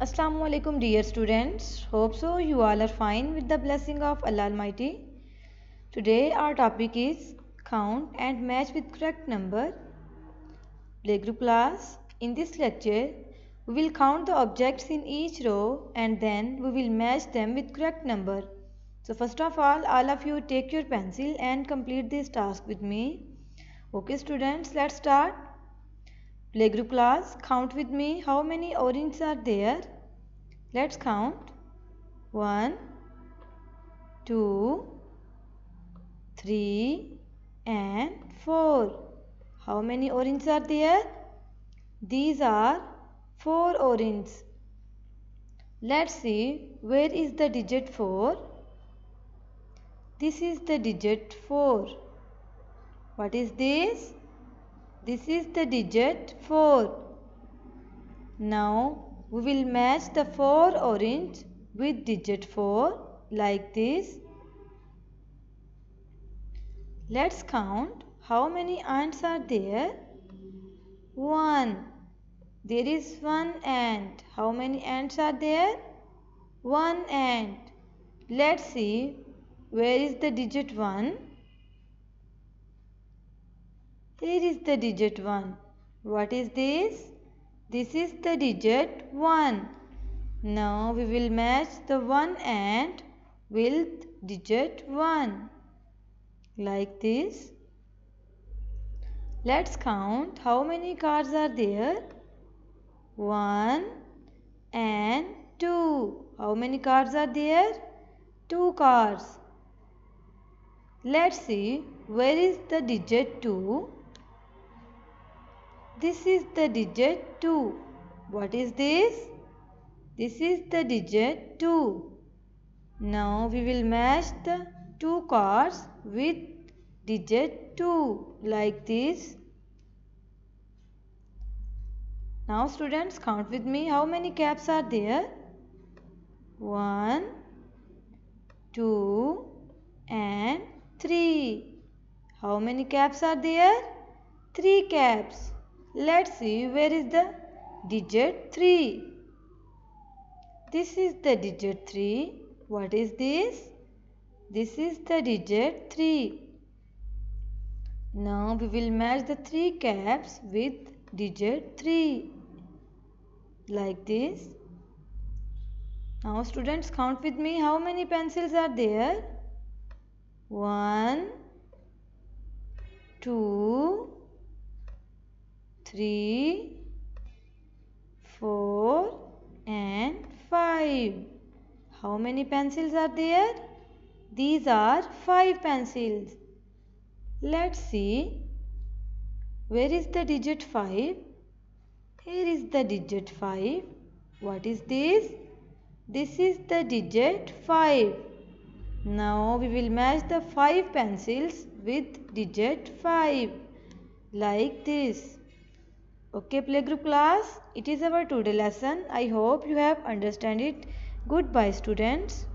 Assalamu alaikum dear students. Hope so you all are fine with the blessing of Allah Almighty. Today our topic is count and match with correct number. Playgroup class. In this lecture we will count the objects in each row and then we will match them with correct number. So first of all of you take your pencil and complete this task with me. Okay students, let's start. Playgroup class, count with me how many oranges are there. Let's count. 1, 2, 3 and 4. How many oranges are there? These are 4 oranges. Let's see where is the digit 4. This is the digit 4. What is this? This is the digit 4. Now we will match the 4 orange with digit 4 like this. Let's count how many ants are there. 1. There is 1 ant. How many ants are there? 1 ant. Let's see where is the digit 1. Here is the digit 1. What is this? This is the digit 1. Now we will match the 1 ant with digit 1 like this. Let's count how many cars are there. 1 and 2. How many cars are there? 2 cars. Let's see where is the digit 2. This is the digit 2. What is this? This is the digit 2. Now we will match the 2 cars with digit 2 like this. Now students, count with me how many caps are there. 1, 2 and 3. How many caps are there? 3 caps. Let's see where is the digit 3. This is the digit 3. What is this? This is the digit 3. Now we will match the 3 caps with digit 3 like this. Now students, count with me how many pencils are there. 1, 2, 3, 4 and 5. How many pencils are there? These are 5 pencils. Let's see where is the digit 5. Here is the digit 5. What is this? This is the digit 5. Now we will match the 5 pencils with digit 5 like this. Okay playgroup class, it is our today lesson. I hope you have understand it. Goodbye students.